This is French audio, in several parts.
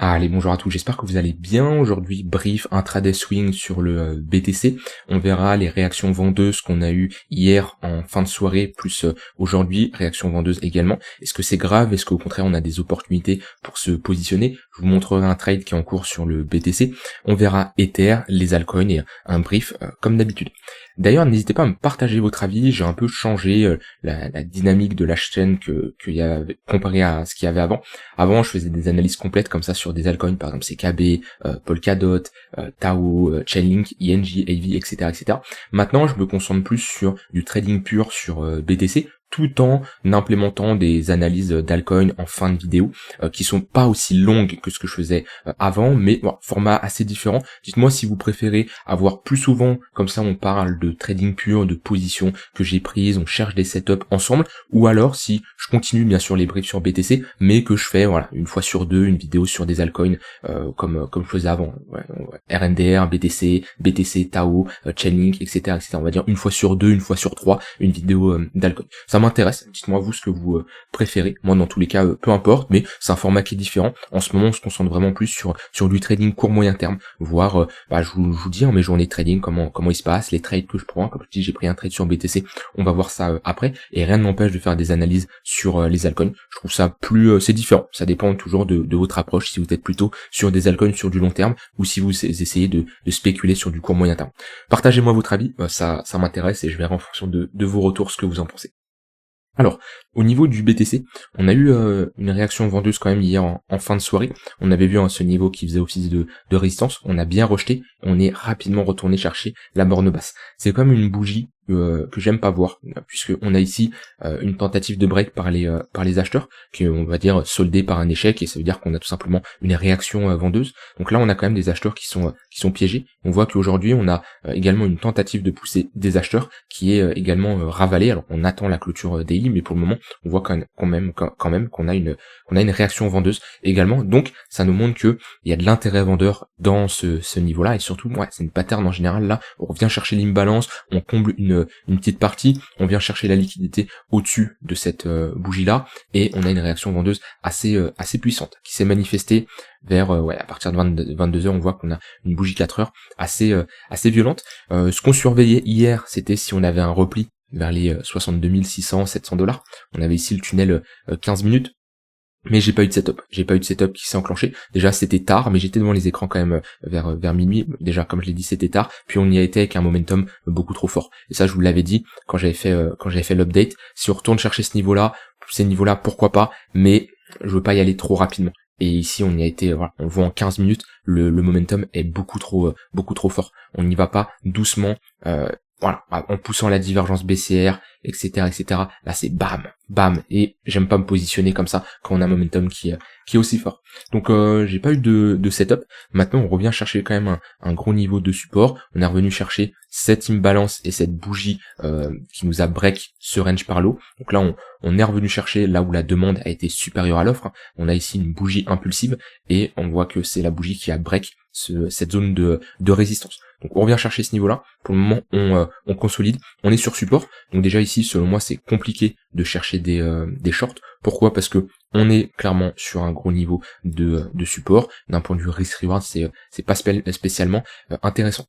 Allez, bonjour à tous, j'espère que vous allez bien. Aujourd'hui, brief intraday swing sur le BTC. On verra les réactions vendeuses qu'on a eues hier en fin de soirée, plus aujourd'hui, réactions vendeuses également. Est-ce que c'est grave? Est-ce qu'au contraire, on a des opportunités pour se positionner? Je vous montrerai un trade qui est en cours sur le BTC. On verra Ether, les altcoins et un brief comme d'habitude. D'ailleurs, n'hésitez pas à me partager votre avis. J'ai un peu changé la dynamique de la chaîne qu'il y avait comparé à ce qu'il y avait avant. Avant, je faisais des analyses complètes comme ça sur des altcoins, par exemple CKB, Polkadot, Tao, Chainlink, ING, AV, etc., etc. Maintenant, je me concentre plus sur du trading pur sur BTC, tout en implémentant des analyses d'altcoins en fin de vidéo, qui sont pas aussi longues que ce que je faisais avant, mais bon, format assez différent. Dites-moi si vous préférez avoir plus souvent, comme ça on parle de trading pur, de positions que j'ai prises, on cherche des setups ensemble, ou alors si je continue bien sûr les briefs sur BTC, mais que je fais voilà une fois sur deux une vidéo sur des altcoins comme je faisais avant, RNDR, BTC, Tao, Chainlink, etc., etc. On va dire une fois sur deux, une fois sur trois, une vidéo d'altcoin. Ça m'intéresse, dites-moi vous ce que vous préférez. Moi dans tous les cas, peu importe, mais c'est un format qui est différent. En ce moment on se concentre vraiment plus sur du trading court moyen terme, voire je vous dis mes journées de trading, comment il se passe, les trades que je prends. Comme je dis, j'ai pris un trade sur BTC, on va voir ça après, et rien ne m'empêche de faire des analyses sur les altcoins. Je trouve ça plus c'est différent, ça dépend toujours de votre approche, si vous êtes plutôt sur des altcoins sur du long terme ou si vous essayez de spéculer sur du court moyen terme. Partagez-moi votre avis, ça m'intéresse et je verrai en fonction de vos retours ce que vous en pensez. Alors, au niveau du BTC, on a eu une réaction vendeuse quand même hier en fin de soirée. On avait vu ce niveau qui faisait office de résistance, on a bien rejeté, on est rapidement retourné chercher la borne basse. C'est comme une bougie que j'aime pas voir, puisque on a ici une tentative de break par les acheteurs, qui on va dire soldée par un échec, et ça veut dire qu'on a tout simplement une réaction vendeuse. Donc là on a quand même des acheteurs qui sont piégés. On voit qu'aujourd'hui on a également une tentative de pousser des acheteurs qui est également ravalée. Alors on attend la clôture daily, mais pour le moment on voit quand même qu'on a une réaction vendeuse également. Donc ça nous montre que il y a de l'intérêt vendeur dans ce niveau-là, et surtout c'est une pattern en général. Là on revient chercher l'imbalance, on comble une petite partie, on vient chercher la liquidité au-dessus de cette bougie là, et on a une réaction vendeuse assez puissante qui s'est manifestée vers à partir de 22h. On voit qu'on a une bougie 4 heures assez violente. Ce qu'on surveillait hier, c'était si on avait un repli vers les 62 600, 700 $. On avait ici le tunnel 15 minutes. Mais j'ai pas eu de setup qui s'est enclenché. Déjà c'était tard, mais j'étais devant les écrans quand même vers minuit. Déjà comme je l'ai dit c'était tard, puis on y a été avec un momentum beaucoup trop fort. Et ça je vous l'avais dit quand j'avais fait l'update. Si on retourne chercher ces niveaux-là, pourquoi pas, mais je veux pas y aller trop rapidement. Et ici on y a été, on le voit en 15 minutes, le momentum est beaucoup trop fort. On n'y va pas doucement, en poussant la divergence BCR, etc., etc. Là, c'est bam, et j'aime pas me positionner comme ça quand on a un momentum qui est aussi fort. Donc, j'ai pas eu de setup. Maintenant, on revient chercher quand même un gros niveau de support. On est revenu chercher cette imbalance et cette bougie qui nous a break ce range par l'eau. Donc là, on est revenu chercher là où la demande a été supérieure à l'offre. On a ici une bougie impulsive et on voit que c'est la bougie qui a break cette zone de résistance. Donc on revient chercher ce niveau-là. Pour le moment, on consolide. On est sur support. Donc déjà ici, selon moi, c'est compliqué de chercher des shorts. Pourquoi? Parce que on est clairement sur un gros niveau de support. D'un point de vue risk-reward, c'est pas spécialement intéressant.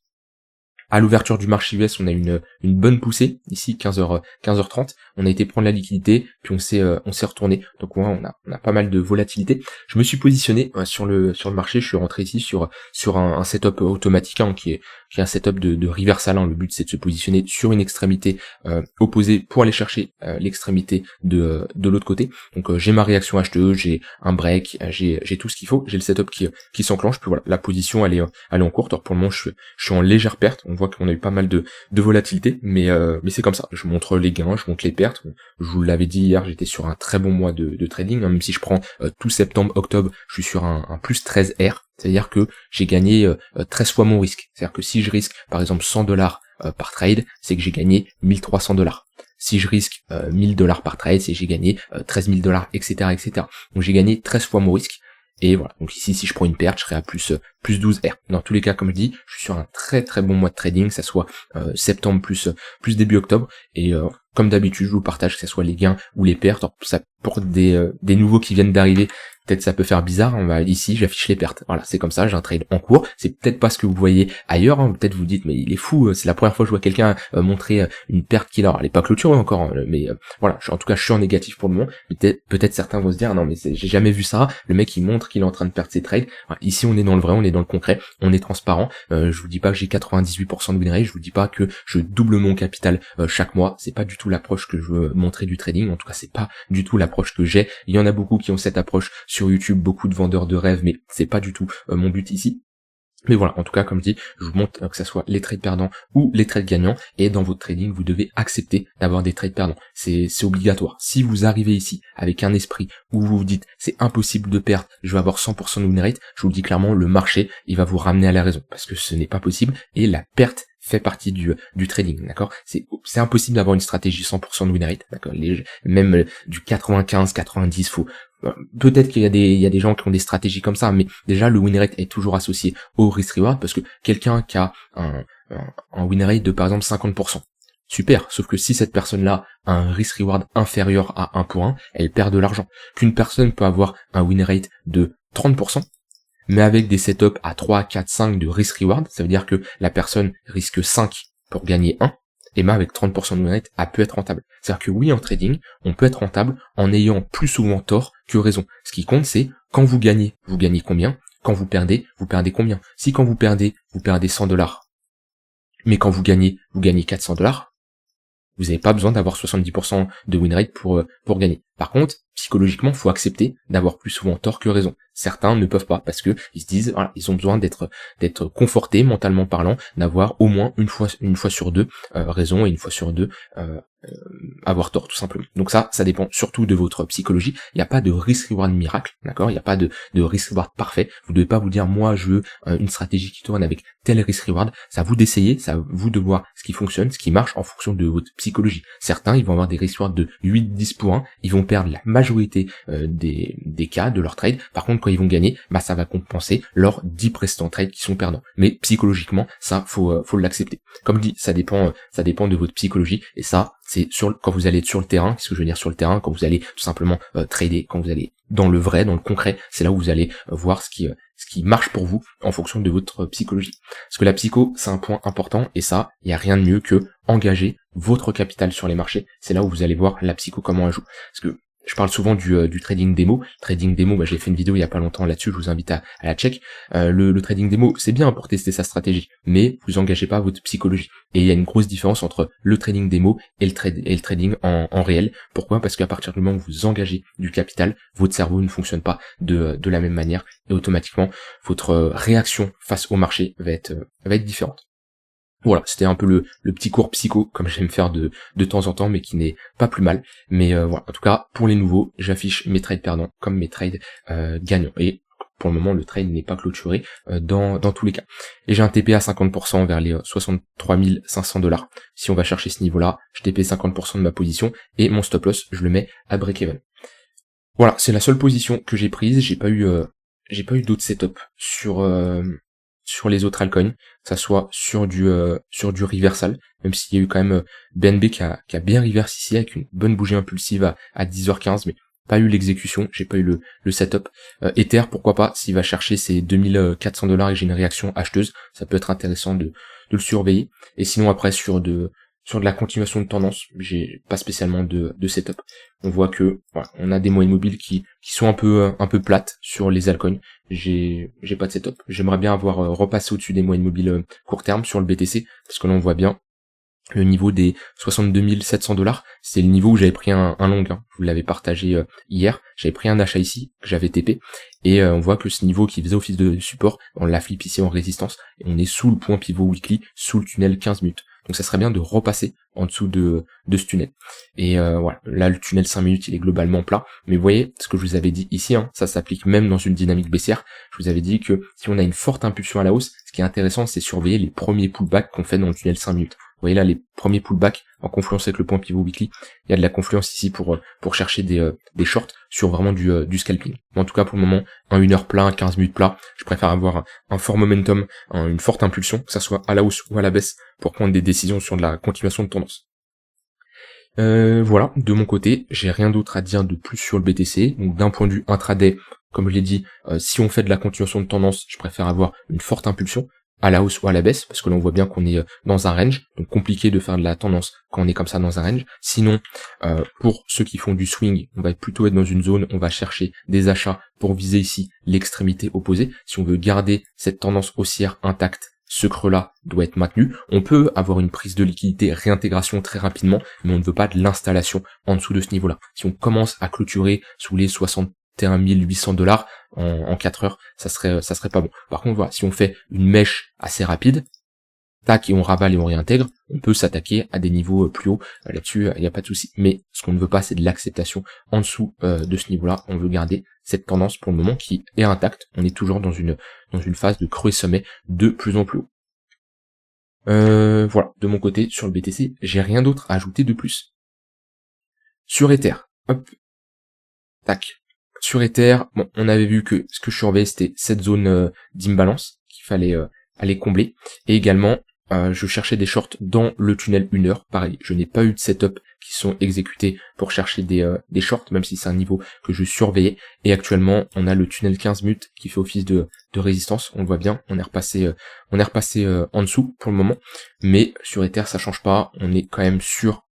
À l'ouverture du marché US, on a une bonne poussée, ici 15h30, on a été prendre la liquidité, puis on s'est retourné. Donc on a pas mal de volatilité. Je me suis positionné sur le marché, je suis rentré ici sur un setup automatique qui est un setup de reversal. Le but c'est de se positionner sur une extrémité opposée pour aller chercher l'extrémité de l'autre côté. Donc j'ai ma réaction acheteuse, j'ai un break, j'ai tout ce qu'il faut, j'ai le setup qui s'enclenche, puis voilà, la position elle est en courte. Alors pour le moment je suis en légère perte, on voit qu'on a eu pas mal de volatilité, mais c'est comme ça, je montre les gains, je montre les pertes. Je vous l'avais dit hier, j'étais sur un très bon mois de trading, même si je prends tout septembre, octobre, je suis sur un plus 13 R, c'est-à-dire que j'ai gagné 13 fois mon risque. C'est-à-dire que si je risque par exemple 100 $ par trade, c'est que j'ai gagné 1300 $. Si je risque 1000 $ par trade, c'est que j'ai gagné 13 000 $, etc., etc. Donc j'ai gagné 13 fois mon risque. Et voilà, donc ici si je prends une perte, je serai à plus 12 R. Dans tous les cas, comme je dis, je suis sur un très très bon mois de trading, que ça soit septembre plus début octobre, et comme d'habitude, je vous partage que ce soit les gains ou les pertes. Alors, ça pour des nouveaux qui viennent d'arriver, peut-être ça peut faire bizarre, ici j'affiche les pertes. Voilà, c'est comme ça, j'ai un trade en cours. C'est peut-être pas ce que vous voyez ailleurs, hein. Peut-être vous dites mais il est fou, c'est la première fois que je vois quelqu'un montrer une perte qu'il a. Alors, elle est pas clôturée encore, hein, mais voilà, en tout cas je suis en négatif pour le moment. Peut-être certains vont se dire non mais j'ai jamais vu ça, le mec il montre qu'il est en train de perdre ses trades. Voilà, ici on est dans le vrai, on est dans le concret, on est transparent. Je vous dis pas que j'ai 98% de win rate, je vous dis pas que je double mon capital chaque mois, c'est pas du tout l'approche que je veux montrer du trading, en tout cas c'est pas du tout l'approche que j'ai. Il y en a beaucoup qui ont cette approche sur YouTube, beaucoup de vendeurs de rêves, mais c'est pas du tout mon but ici. Mais voilà, en tout cas, comme je dis, je vous montre que ça soit les trades perdants ou les trades gagnants, et dans votre trading, vous devez accepter d'avoir des trades perdants. C'est obligatoire. Si vous arrivez ici avec un esprit où vous vous dites c'est impossible de perdre, je vais avoir 100% de win rate, je vous le dis clairement, le marché, il va vous ramener à la raison, parce que ce n'est pas possible, et la perte fait partie du trading, d'accord. C'est impossible d'avoir une stratégie 100% de win rate, d'accord. Même du 95, 90, peut-être qu'il y a des gens qui ont des stratégies comme ça, mais déjà le win rate est toujours associé au risk reward, parce que quelqu'un qui a un win rate de par exemple 50%, super, sauf que si cette personne-là a un risk reward inférieur à 1 pour 1, elle perd de l'argent. Qu'une personne peut avoir un win rate de 30%, mais avec des setups à 3, 4, 5 de risk reward, ça veut dire que la personne risque 5 pour gagner 1, et même avec 30% de win rate, elle peut être rentable. C'est-à-dire que oui, en trading, on peut être rentable en ayant plus souvent tort que raison. Ce qui compte, c'est quand vous gagnez combien, quand vous perdez combien. Si quand vous perdez $100, mais quand vous gagnez 400$, vous n'avez pas besoin d'avoir 70% de win rate pour gagner. Par contre, psychologiquement, faut accepter d'avoir plus souvent tort que raison. Certains ne peuvent pas parce que ils se disent, voilà, ils ont besoin d'être confortés mentalement parlant, d'avoir au moins une fois sur deux raison et une fois sur deux avoir tort tout simplement. Donc ça dépend surtout de votre psychologie. Il n'y a pas de risk reward miracle, d'accord. Il n'y a pas de risk reward parfait. Vous ne devez pas vous dire moi je veux une stratégie qui tourne avec tel risk reward. C'est à vous d'essayer, c'est à vous de voir ce qui fonctionne, ce qui marche en fonction de votre psychologie. Certains ils vont avoir des risk rewards de 8-10 pour 1, ils vont perdre la majorité des cas de leur trade. Par contre quand ils vont gagner, ça va compenser leurs 10 précédents trades qui sont perdants. Mais psychologiquement ça faut l'accepter. Comme dit, ça dépend de votre psychologie, et ça c'est quand vous allez être sur le terrain. Qu'est-ce que je veux dire sur le terrain? Quand vous allez tout simplement trader, quand vous allez dans le vrai, dans le concret, c'est là où vous allez voir ce qui marche pour vous en fonction de votre psychologie. Parce que la psycho, c'est un point important, et ça, il n'y a rien de mieux que engager votre capital sur les marchés. C'est là où vous allez voir la psycho comment elle joue. Parce que je parle souvent du trading démo. Trading démo, j'ai fait une vidéo il y a pas longtemps là-dessus, je vous invite à la check. Le trading démo, c'est bien pour tester sa stratégie, mais vous engagez pas votre psychologie. Et il y a une grosse différence entre le trading démo et le trading en réel. Pourquoi? Parce qu'à partir du moment où vous engagez du capital, votre cerveau ne fonctionne pas de la même manière, et automatiquement, votre réaction face au marché va être différente. Voilà, c'était un peu le petit cours psycho, comme j'aime faire de temps en temps, mais qui n'est pas plus mal. Mais voilà, en tout cas, pour les nouveaux, j'affiche mes trades perdants comme mes trades gagnants. Et pour le moment, le trade n'est pas clôturé dans tous les cas. Et j'ai un TP à 50% vers les 63 500$. Si on va chercher ce niveau-là, je TP 50% de ma position, et mon stop loss, je le mets à break-even. Voilà, c'est la seule position que j'ai prise. J'ai pas eu d'autres setups sur les autres altcoins, que ça soit sur du reversal, même s'il y a eu quand même BNB qui a bien reverse ici avec une bonne bougie impulsive à 10h15, mais pas eu l'exécution, j'ai pas eu le setup. Ether, pourquoi pas, s'il va chercher ses 2400$ et j'ai une réaction acheteuse, ça peut être intéressant de le surveiller. Et sinon après sur de la continuation de tendance, j'ai pas spécialement de setup. On voit que voilà, on a des moyennes mobiles qui sont un peu plates sur les altcoins. J'ai pas de setup. J'aimerais bien avoir repassé au-dessus des moyennes mobiles court terme sur le BTC, parce que là on voit bien le niveau des 62 700$, c'est le niveau où j'avais pris un long, hein. Je vous l'avais partagé hier, j'avais pris un achat ici, que j'avais TP, et on voit que ce niveau qui faisait office de support, on l'a flip ici en résistance, et on est sous le point pivot weekly, sous le tunnel 15 minutes. Donc ça serait bien de repasser en dessous de ce tunnel. Et voilà, là le tunnel 5 minutes il est globalement plat, mais vous voyez ce que je vous avais dit ici, hein, ça s'applique même dans une dynamique baissière. Je vous avais dit que si on a une forte impulsion à la hausse, ce qui est intéressant c'est surveiller les premiers pullbacks qu'on fait dans le tunnel 5 minutes. Vous voyez là les premiers pullbacks en confluence avec le point pivot weekly, il y a de la confluence ici pour chercher des shorts sur vraiment du scalping. Mais en tout cas pour le moment, un 1 heure plat, un 15 minutes plat, je préfère avoir un fort momentum, une forte impulsion, que ça soit à la hausse ou à la baisse, pour prendre des décisions sur de la continuation de tendance. Voilà, de mon côté, j'ai rien d'autre à dire de plus sur le BTC. Donc d'un point de vue intraday, comme je l'ai dit, si on fait de la continuation de tendance, je préfère avoir une forte impulsion, à la hausse ou à la baisse, parce que là on voit bien qu'on est dans un range, donc compliqué de faire de la tendance quand on est comme ça dans un range. Sinon, pour ceux qui font du swing, on va plutôt être dans une zone, on va chercher des achats pour viser ici l'extrémité opposée. Si on veut garder cette tendance haussière intacte, ce creux-là doit être maintenu. On peut avoir une prise de liquidité, réintégration très rapidement, mais on ne veut pas de l'installation en dessous de ce niveau-là. Si on commence à clôturer sous les 61 800 $ en 4 heures, ça serait pas bon. Par contre, voilà, si on fait une mèche assez rapide, tac, et on ravale et on réintègre, on peut s'attaquer à des niveaux plus hauts. Là-dessus, il n'y a pas de souci. Mais ce qu'on ne veut pas, c'est de l'acceptation en dessous de ce niveau-là. On veut garder cette tendance pour le moment qui est intacte. On est toujours dans une phase de creux sommet de plus en plus haut. Voilà, de mon côté, sur le BTC, j'ai rien d'autre à ajouter de plus. Sur Ether, hop, tac. Sur Ether, bon, on avait vu que ce que je surveillais, c'était cette zone d'imbalance qu'il fallait aller combler. Et également, je cherchais des shorts dans le tunnel 1 heure. Pareil, je n'ai pas eu de setup qui sont exécutés pour chercher des shorts, même si c'est un niveau que je surveillais. Et actuellement, on a le tunnel 15 minutes qui fait office de résistance. On le voit bien, on est repassé en dessous pour le moment. Mais sur Ether, ça change pas. On est quand même sur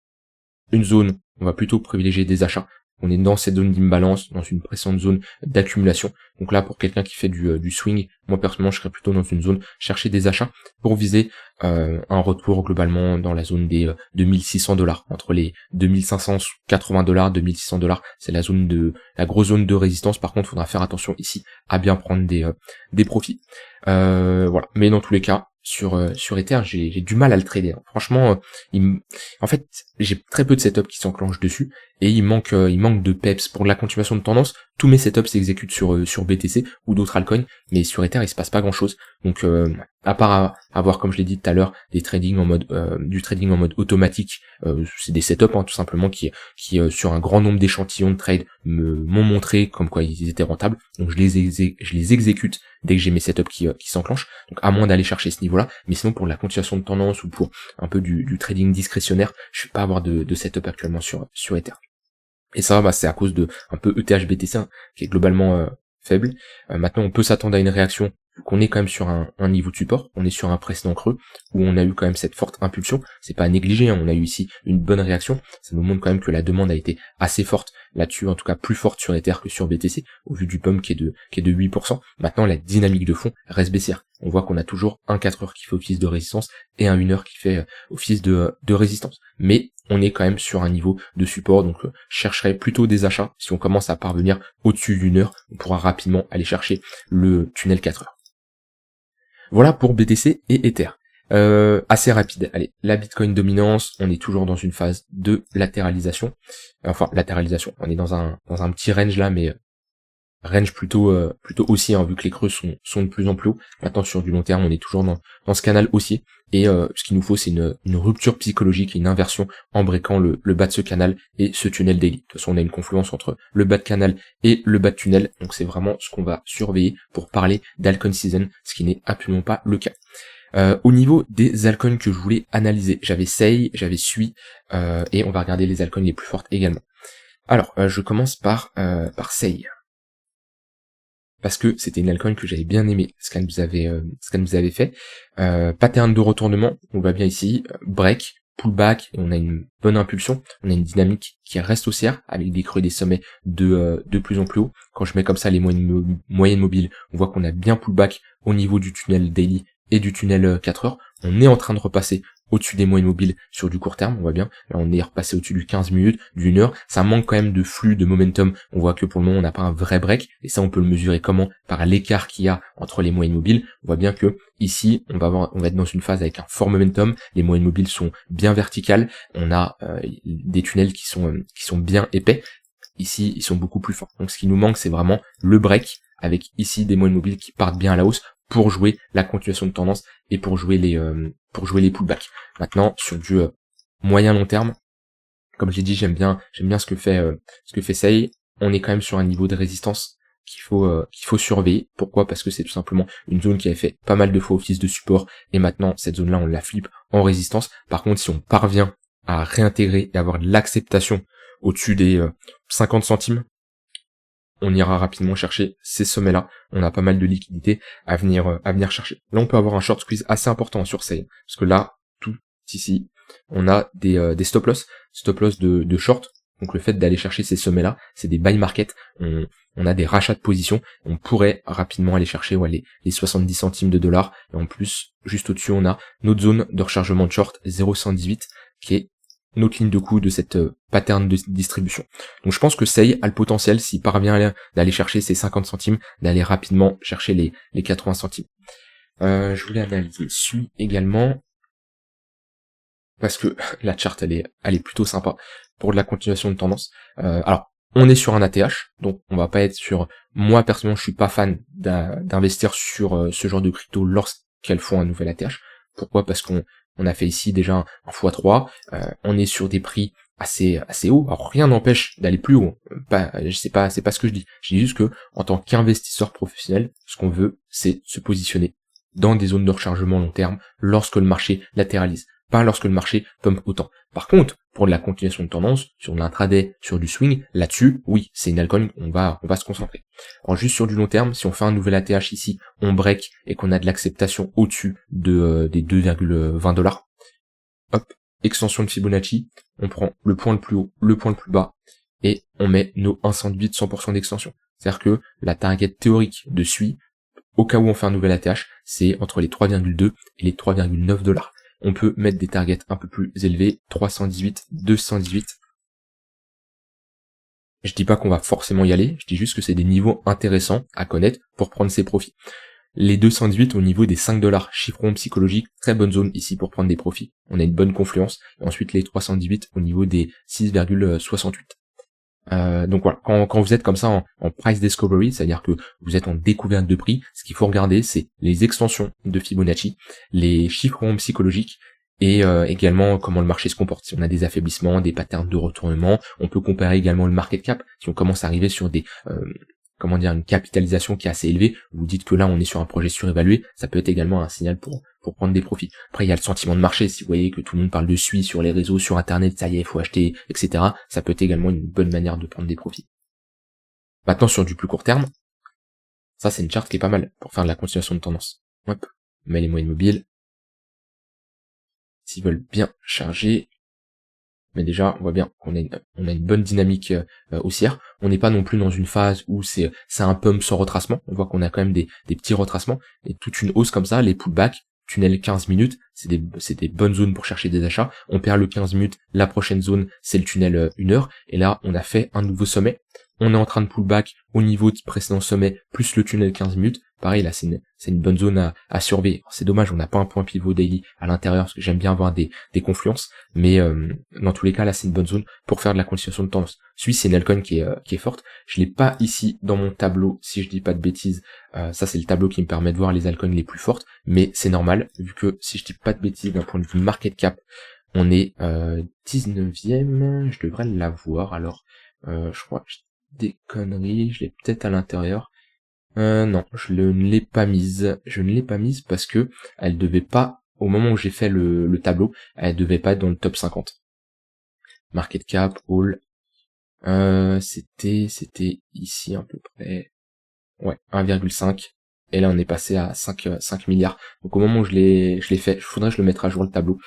une zone, on va plutôt privilégier des achats. On est dans cette zone d'imbalance, dans une précédente zone d'accumulation. Donc là, pour quelqu'un qui fait du swing, moi personnellement, je serais plutôt dans une zone chercher des achats pour viser un retour globalement dans la zone des 2600 $, entre les 2580 $, 2600 $. C'est la grosse zone de résistance. Par contre, il faudra faire attention ici à bien prendre des profits. Voilà. Mais dans tous les cas, sur Ether, j'ai du mal à le trader. Franchement, en fait, j'ai très peu de setups qui s'enclenchent dessus et il manque de peps pour la continuation de tendance. Tous mes setups s'exécutent sur BTC ou d'autres altcoins, mais sur Ether, il se passe pas grand chose. Donc, à part avoir, comme je l'ai dit tout à l'heure, du trading en mode automatique, c'est des setups tout simplement qui sur un grand nombre d'échantillons de trade m'ont montré comme quoi ils étaient rentables. Donc je les exécute dès que j'ai mes setups qui s'enclenchent. Donc à moins d'aller chercher ce niveau-là, mais sinon pour la continuation de tendance ou pour un peu du trading discrétionnaire, je vais pas avoir de setup actuellement sur Ether. Et ça, c'est à cause de un peu ETH-BTC qui est globalement faible. Maintenant, on peut s'attendre à une réaction, vu qu'on est quand même sur un niveau de support, on est sur un précédent creux, où on a eu quand même cette forte impulsion, c'est pas à négliger, on a eu ici une bonne réaction, ça nous montre quand même que la demande a été assez forte là-dessus, en tout cas plus forte sur Ether que sur BTC, au vu du pump qui est de 8%. Maintenant, la dynamique de fond reste baissière. On voit qu'on a toujours un 4 heures qui fait office de résistance et un 1 heure qui fait office de résistance. Mais on est quand même sur un niveau de support, donc je chercherai plutôt des achats. Si on commence à parvenir au-dessus d'une heure, on pourra rapidement aller chercher le tunnel 4 heures. Voilà pour BTC et Ether. Assez rapide. Allez, la Bitcoin dominance, on est toujours dans une phase de latéralisation. Enfin, latéralisation, on est dans un petit range là, mais range plutôt haussier, vu que les creux sont de plus en plus hauts. Maintenant, sur du long terme, on est toujours dans ce canal haussier. Et ce qu'il nous faut, c'est une rupture psychologique, une inversion en breakant le bas de ce canal et ce tunnel daily. De toute façon, on a une confluence entre le bas de canal et le bas de tunnel. Donc c'est vraiment ce qu'on va surveiller pour parler d'altcoin season, ce qui n'est absolument pas le cas. Au niveau des altcoins que je voulais analyser, j'avais Sei, j'avais Sui, et on va regarder les altcoins les plus fortes également. Alors, je commence par Sei. Parce que c'était une altcoin que j'avais bien aimé, ce qu'elle nous avait fait. Pattern de retournement, on voit bien ici, break, pullback, et on a une bonne impulsion, on a une dynamique qui reste haussière, avec des creux et des sommets de plus en plus haut. Quand je mets comme ça les moyennes mobiles, on voit qu'on a bien pullback au niveau du tunnel daily et du tunnel 4 heures. On est en train de repasser au-dessus des moyennes mobiles sur du court terme, on voit bien, là on est repassé au-dessus du 15 minutes, d'une heure, ça manque quand même de flux, de momentum, on voit que pour le moment on n'a pas un vrai break, et ça on peut le mesurer comment? Par l'écart qu'il y a entre les moyennes mobiles, on voit bien que ici on va être dans une phase avec un fort momentum, les moyennes mobiles sont bien verticales, on a des tunnels qui sont bien épais, ici ils sont beaucoup plus forts, donc ce qui nous manque c'est vraiment le break, avec ici des moyennes mobiles qui partent bien à la hausse, pour jouer la continuation de tendance et pour jouer les pullbacks. Maintenant, sur du moyen long terme, comme j'ai dit, j'aime bien ce que fait Sei. On est quand même sur un niveau de résistance qu'il faut surveiller. Pourquoi? Parce que c'est tout simplement une zone qui avait fait pas mal de fois office de support et maintenant cette zone-là on la flippe en résistance. Par contre, si on parvient à réintégrer et avoir de l'acceptation au-dessus des 50 centimes, on ira rapidement chercher ces sommets-là. On a pas mal de liquidités à venir chercher. Là, on peut avoir un short squeeze assez important sur Sei, parce que là, tout ici, on a des stop loss de short. Donc le fait d'aller chercher ces sommets-là, c'est des buy market. On a des rachats de position. On pourrait rapidement aller chercher les 70 centimes de dollars. Et en plus, juste au-dessus, on a notre zone de rechargement de short 0,118 qui est notre ligne de coup de cette pattern de distribution. Donc je pense que Sei a le potentiel, s'il parvient d'aller chercher ces 50 centimes, d'aller rapidement chercher les 80 centimes. Je voulais analyser SUI également, parce que la charte elle est plutôt sympa pour de la continuation de tendance. Alors on est sur un ATH, donc on va pas être sur... Moi personnellement je suis pas fan d'investir sur ce genre de crypto lorsqu'elles font un nouvel ATH. Pourquoi? Parce qu'on a fait ici déjà un x3, on est sur des prix assez hauts. Alors rien n'empêche d'aller plus haut. C'est pas ce que je dis. Je dis juste que en tant qu'investisseur professionnel, ce qu'on veut, c'est se positionner dans des zones de rechargement long terme lorsque le marché latéralise, pas lorsque le marché pump autant. Par contre, pour de la continuation de tendance, sur de l'intraday, sur du swing, là-dessus, oui, c'est une altcoin, on va se concentrer. Alors juste sur du long terme, si on fait un nouvel ATH ici, on break et qu'on a de l'acceptation au-dessus des 2,20 $, hop, extension de Fibonacci, on prend le point le plus haut, le point le plus bas, et on met nos 1 centime 100% d'extension. C'est-à-dire que la target théorique de SUI, au cas où on fait un nouvel ATH, c'est entre les 3,2 et les 3,9 $. On peut mettre des targets un peu plus élevés, 318, 218. Je dis pas qu'on va forcément y aller, je dis juste que c'est des niveaux intéressants à connaître pour prendre ses profits. Les 218 au niveau des 5 $, chiffron psychologique, très bonne zone ici pour prendre des profits. On a une bonne confluence. Et ensuite les 318 au niveau des 6,68. Donc voilà, quand vous êtes comme ça en price discovery, c'est-à-dire que vous êtes en découverte de prix, ce qu'il faut regarder, c'est les extensions de Fibonacci, les chiffrons psychologiques, et également comment le marché se comporte. Si on a des affaiblissements, des patterns de retournement, on peut comparer également le market cap. Si on commence à arriver sur des une capitalisation qui est assez élevée, vous dites que là on est sur un projet surévalué, ça peut être également un signal pour prendre des profits. Après il y a le sentiment de marché, si vous voyez que tout le monde parle de SUI sur les réseaux, sur internet, ça y est, il faut acheter, etc. Ça peut être également une bonne manière de prendre des profits. Maintenant sur du plus court terme, ça c'est une charte qui est pas mal pour faire de la continuation de tendance. Hop, on met les moyennes mobiles. S'ils veulent bien charger, mais déjà on voit bien qu'on a une bonne dynamique haussière. On n'est pas non plus dans une phase où c'est un pump sans retracement. On voit qu'on a quand même des petits retracements et toute une hausse comme ça, les pullbacks, tunnel 15 minutes, c'est des bonnes zones pour chercher des achats. On perd le 15 minutes, la prochaine zone c'est le tunnel 1 heure, et là on a fait un nouveau sommet. On est en train de pullback au niveau du précédent sommet plus le tunnel 15 minutes. Pareil là c'est une bonne zone à surveiller. C'est dommage, on n'a pas un point pivot daily à l'intérieur parce que j'aime bien avoir des confluences, mais dans tous les cas là c'est une bonne zone pour faire de la continuation de tendance. Celui c'est une altcoin qui est forte. Je l'ai pas ici dans mon tableau si je dis pas de bêtises. Ça c'est le tableau qui me permet de voir les altcoins les plus fortes, mais c'est normal vu que si je dis pas de bêtises d'un point de vue market cap, on est 19e, je devrais l'avoir. Alors je crois des conneries, je l'ai peut-être à l'intérieur. Non, je ne l'ai pas mise. Je ne l'ai pas mise parce que elle devait pas, au moment où j'ai fait le tableau, elle devait pas être dans le top 50. Market cap, all. C'était ici à peu près. Ouais, 1,5. Et là on est passé à 5 milliards. Donc au moment où je l'ai fait, il faudrait que je le mette à jour le tableau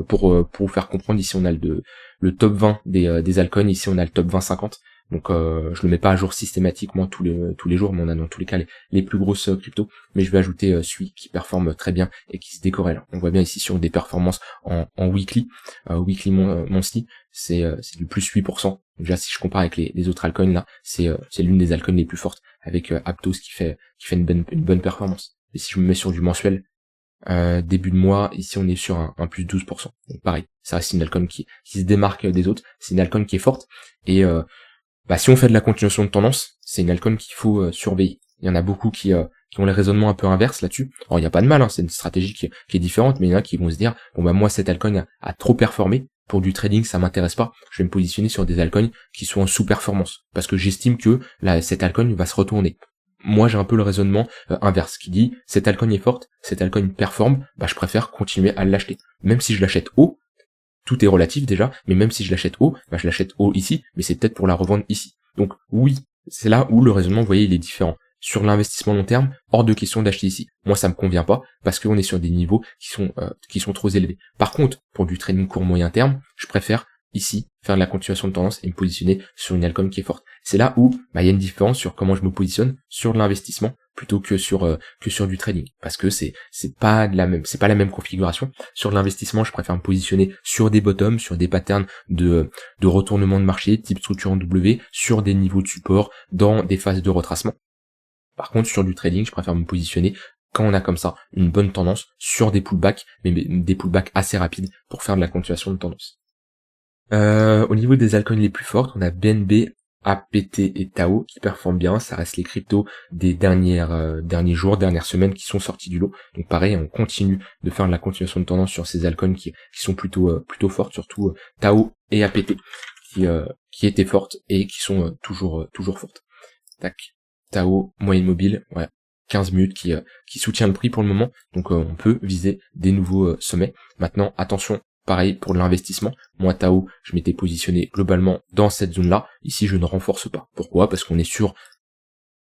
pour vous faire comprendre. Ici on a le top 20 des altcoins, ici on a le top 20-50. Donc je le mets pas à jour systématiquement tous les jours, mais on a dans tous les cas les plus grosses cryptos. Mais je vais ajouter celui qui performe très bien et qui se décorrèle. On voit bien ici sur des performances en weekly, monthly, c'est du plus 8%. Donc déjà si je compare avec les autres altcoins là, c'est l'une des altcoins les plus fortes avec Aptos qui fait une bonne performance. Et si je me mets sur du mensuel, début de mois, ici on est sur un plus 12%. Donc pareil, ça reste une altcoin qui se démarque des autres. C'est une altcoin qui est forte et si on fait de la continuation de tendance, c'est une altcoin qu'il faut surveiller. Il y en a beaucoup qui ont les raisonnements un peu inverses là-dessus. Alors il n'y a pas de mal, c'est une stratégie qui est différente, mais il y en a qui vont se dire moi cette altcoin a trop performé, pour du trading ça m'intéresse pas, je vais me positionner sur des altcoins qui sont en sous-performance, parce que j'estime que cette altcoin va se retourner. Moi j'ai un peu le raisonnement inverse qui dit cette altcoin est forte, cette altcoin performe, je préfère continuer à l'acheter. Même si je l'achète haut, tout est relatif déjà, mais même si je l'achète haut, je l'achète haut ici, mais c'est peut-être pour la revendre ici. Donc oui, C'est là où le raisonnement, vous voyez, il est différent. Sur l'investissement long terme, hors de question d'acheter ici. Moi, ça me convient pas parce qu'on est sur des niveaux qui sont trop élevés. Par contre, pour du trading court moyen terme, je préfère ici faire de la continuation de tendance et me positionner sur une altcoin qui est forte. C'est là où il y a une différence sur comment je me positionne sur de l'investissement plutôt que sur du trading, parce que c'est pas la même configuration. Sur l'investissement, je préfère me positionner sur des bottoms, sur des patterns de retournement de marché type structure en W, sur des niveaux de support, dans des phases de retracement. Par contre, sur du trading, je préfère me positionner quand on a comme ça une bonne tendance sur des pullbacks, mais des pullbacks assez rapides pour faire de la continuation de tendance. Au niveau des altcoins les plus fortes, on a BNB, APT et Tao qui performent bien. Ça reste les cryptos des derniers jours, dernières semaines qui sont sortis du lot. Donc pareil, on continue de faire de la continuation de tendance sur ces altcoins qui sont plutôt fortes, surtout Tao et APT qui étaient fortes et qui sont toujours fortes. Tac. Tao, moyenne mobile, ouais, 15 minutes qui soutient le prix pour le moment, donc on peut viser des nouveaux sommets. Maintenant, attention, pareil pour l'investissement. Moi, Tao, je m'étais positionné globalement dans cette zone-là. Ici, je ne renforce pas. Pourquoi ? Parce qu'on est sur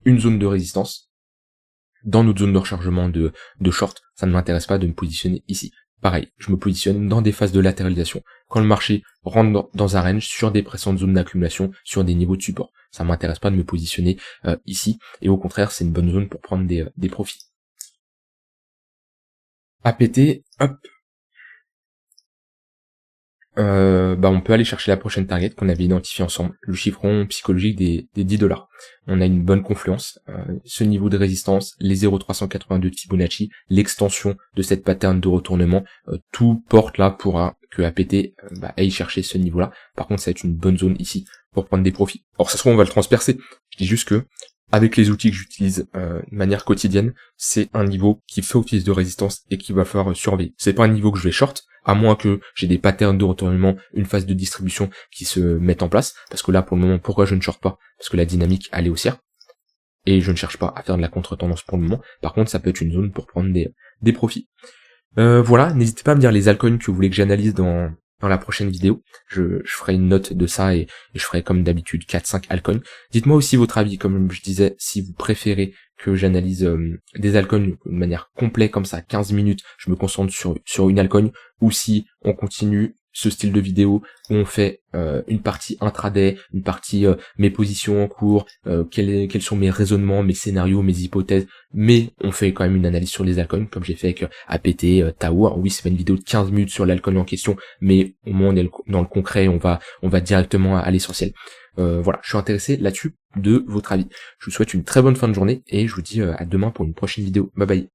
une zone de résistance. Dans notre zone de rechargement de short, ça ne m'intéresse pas de me positionner ici. Pareil, je me positionne dans des phases de latéralisation. Quand le marché rentre dans un range, sur des pressantes zones d'accumulation, sur des niveaux de support. Ça m'intéresse pas de me positionner ici. Et au contraire, c'est une bonne zone pour prendre des profits. APT, hop. On peut aller chercher la prochaine target qu'on avait identifié ensemble, le chiffron psychologique des $10. On a une bonne confluence, ce niveau de résistance, les 0,382 de Fibonacci, l'extension de cette pattern de retournement, tout porte là pour que APT aille chercher ce niveau-là. Par contre, ça va être une bonne zone ici pour prendre des profits. Alors ça se trouve, on va le transpercer. Je dis juste que avec les outils que j'utilise de manière quotidienne, c'est un niveau qui fait office de résistance et qu'il va falloir surveiller. C'est pas un niveau que je vais short, à moins que j'ai des patterns de retournement, une phase de distribution qui se mettent en place, parce que là, pour le moment, pourquoi je ne short pas ? Parce que la dynamique, elle est haussière, et je ne cherche pas à faire de la contre-tendance pour le moment. Par contre, ça peut être une zone pour prendre des profits. Voilà, n'hésitez pas à me dire les altcoins que vous voulez que j'analyse dans la prochaine vidéo. Je ferai une note de ça et je ferai comme d'habitude 4-5 altcoins. Dites-moi aussi votre avis, comme je disais, si vous préférez que j'analyse des altcoins de manière complète comme ça, 15 minutes, je me concentre sur une altcoin, ou si on continue ce style de vidéo où on fait une partie intraday, une partie mes positions en cours, quels sont mes raisonnements, mes scénarios, mes hypothèses, mais on fait quand même une analyse sur les altcoins, comme j'ai fait avec APT, Tao. Alors oui, c'est pas une vidéo de 15 minutes sur l'alcoin en question, mais au moins on est dans le concret, on va directement à l'essentiel. Voilà, je suis intéressé là-dessus de votre avis. Je vous souhaite une très bonne fin de journée et je vous dis à demain pour une prochaine vidéo. Bye bye.